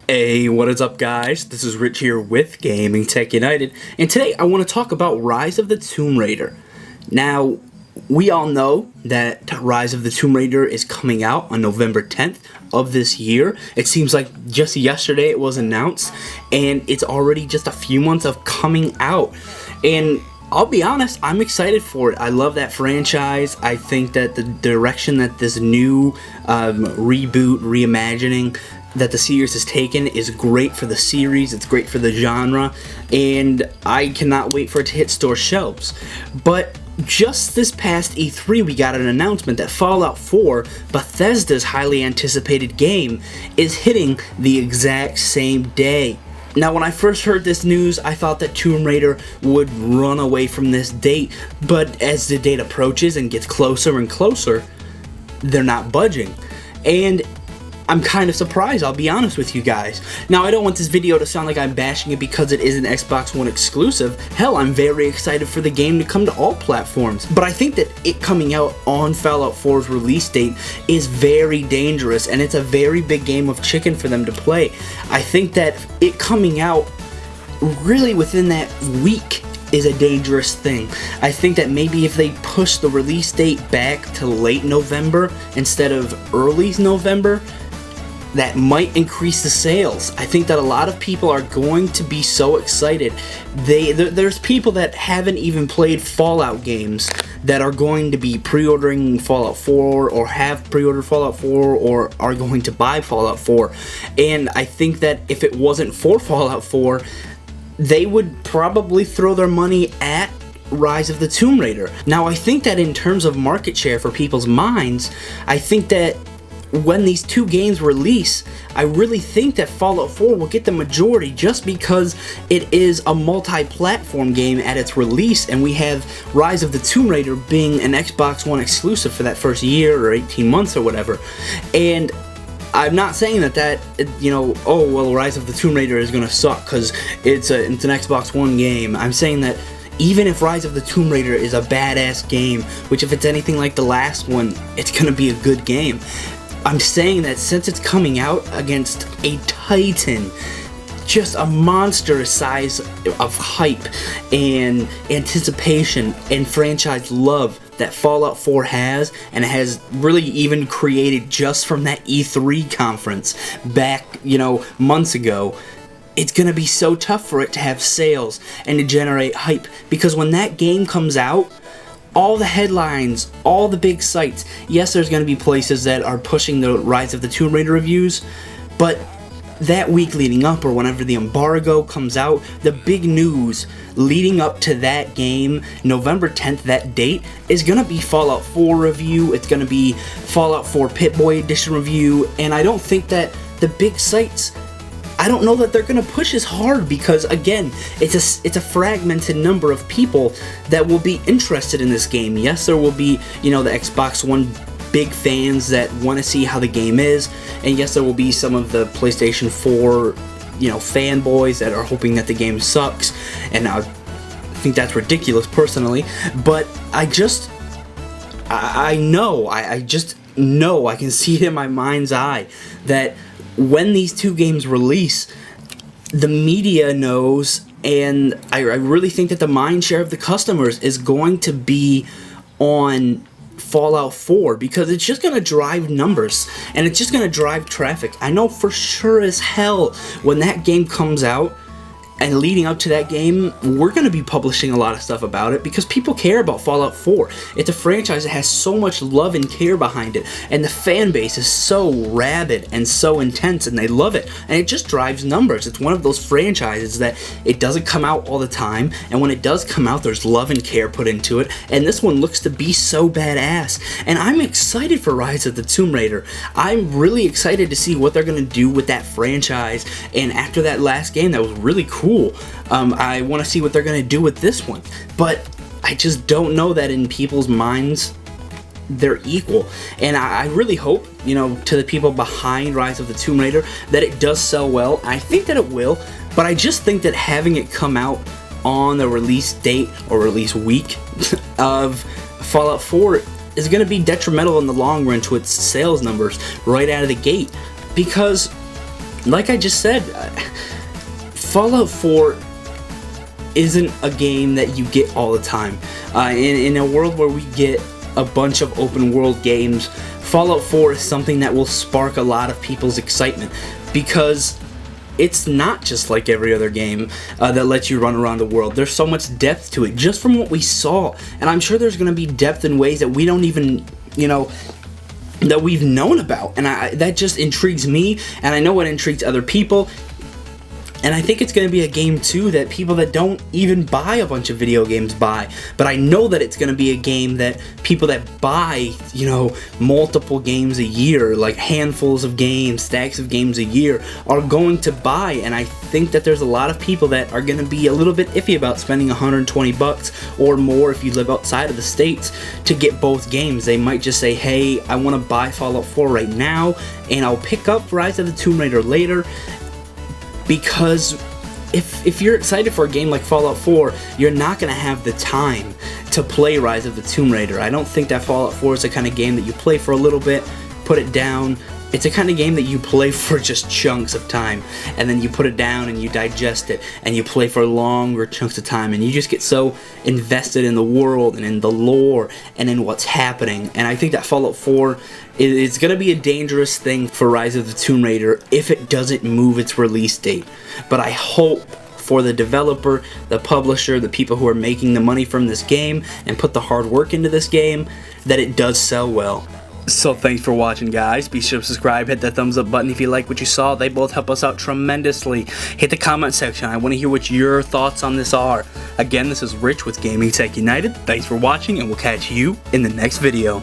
Hey, what is up guys? This is Rich here with Gaming Tech United, and today I want to talk about Rise of the Tomb Raider. Now, we all know that Rise of the Tomb Raider is coming out on November 10th of this year. It seems like just yesterday it was announced, and it's already just a few months of coming out. And I'll be honest, I'm excited for it. I love that franchise. I think that the direction that this new reboot, reimagining that the series has taken is great for the series, it's great for the genre, and I cannot wait for it to hit store shelves. But just this past E3 we got an announcement that Fallout 4, Bethesda's highly anticipated game, is hitting the exact same day. Now, when I first heard this news, I thought that Tomb Raider would run away from this date, but as the date approaches and gets closer and closer, they're not budging. And I'm kind of surprised, I'll be honest with you guys. Now, I don't want this video to sound like I'm bashing it because it is an Xbox One exclusive. Hell, I'm very excited for the game to come to all platforms. But I think that it coming out on Fallout 4's release date is very dangerous, and it's a very big game of chicken for them to play. I think that it coming out really within that week is a dangerous thing. I think that maybe if they push the release date back to late November instead of early November, that might increase the sales. I think that a lot of people are going to be so excited. There's people that haven't even played Fallout games that are going to be pre-ordering Fallout 4 or have pre-ordered Fallout 4 or are going to buy Fallout 4. And I think that if it wasn't for Fallout 4, they would probably throw their money at Rise of the Tomb Raider. Now, I think that in terms of market share for people's minds, I think that when these two games release, I really think that Fallout 4 will get the majority just because it is a multi-platform game at its release, and we have Rise of the Tomb Raider being an Xbox One exclusive for that first year or 18 months or whatever. And I'm not saying that you know, oh well, Rise of the Tomb Raider is gonna suck because it's an Xbox One game. I'm saying that even if Rise of the Tomb Raider is a badass game, which if it's anything like the last one, it's gonna be a good game. I'm saying that since it's coming out against a titan, just a monstrous size of hype and anticipation and franchise love that Fallout 4 has, and it has really even created just from that E3 conference back, you know, months ago, it's gonna be so tough for it to have sales and to generate hype, because when that game comes out, all the headlines, all the big sites, yes, there's going to be places that are pushing the Rise of the Tomb Raider reviews, but that week leading up, or whenever the embargo comes out, the big news leading up to that game, November 10th, that date, is going to be Fallout 4 review, it's going to be Fallout 4 Pip-Boy Edition review, and I don't think that the big sites, I don't know that they're going to push as hard, because again, it's a fragmented number of people that will be interested in this game. Yes, there will be, you know, the Xbox One big fans that want to see how the game is, and yes, there will be some of the PlayStation 4, you know, fanboys that are hoping that the game sucks, and I think that's ridiculous personally, but I just know, I can see it in my mind's eye that when these two games release, the media knows, and I really think that the mind share of the customers is going to be on Fallout 4, because it's just going to drive numbers, and it's just going to drive traffic. I know for sure as hell when that game comes out, and leading up to that game, we're going to be publishing a lot of stuff about it because people care about Fallout 4. It's a franchise that has so much love and care behind it, and the fan base is so rabid and so intense, and they love it, and it just drives numbers. It's one of those franchises that it doesn't come out all the time, and when it does come out, there's love and care put into it, and this one looks to be so badass, and I'm excited for Rise of the Tomb Raider. I'm really excited to see what they're going to do with that franchise, and after that last game that was really cool, I want to see what they're going to do with this one, but I just don't know that in people's minds they're equal, and I really hope, you know, to the people behind Rise of the Tomb Raider, that it does sell well. I think that it will, but I just think that having it come out on the release date or release week of Fallout 4 is going to be detrimental in the long run to its sales numbers right out of the gate. Because, like I just said, Fallout 4 isn't a game that you get all the time. In a world where we get a bunch of open world games, Fallout 4 is something that will spark a lot of people's excitement, because it's not just like every other game that lets you run around the world. There's so much depth to it, just from what we saw. And I'm sure there's going to be depth in ways that we don't even, that we've known about. And that just intrigues me, and I know it intrigues other people. And I think it's going to be a game, too, that people that don't even buy a bunch of video games buy. But I know that it's going to be a game that people that buy, multiple games a year, like handfuls of games, stacks of games a year, are going to buy. And I think that there's a lot of people that are going to be a little bit iffy about spending $120 or more if you live outside of the States to get both games. They might just say, hey, I want to buy Fallout 4 right now, and I'll pick up Rise of the Tomb Raider later. Because if you're excited for a game like Fallout 4, you're not going to have the time to play Rise of the Tomb Raider. I don't think that Fallout 4 is the kind of game that you play for a little bit, put it down. It's a kind of game that you play for just chunks of time, and then you put it down and you digest it, and you play for longer chunks of time, and you just get so invested in the world and in the lore and in what's happening. And I think that Fallout 4 is going to be a dangerous thing for Rise of the Tomb Raider if it doesn't move its release date. But I hope for the developer, the publisher, the people who are making the money from this game and put the hard work into this game, that it does sell well. So thanks for watching, guys. Be sure to subscribe, hit that thumbs up button if you like what you saw. They both help us out tremendously. Hit the comment section. I want to hear what your thoughts on this are. Again, this is Rich with Gaming Tech United. Thanks for watching, and we'll catch you in the next video.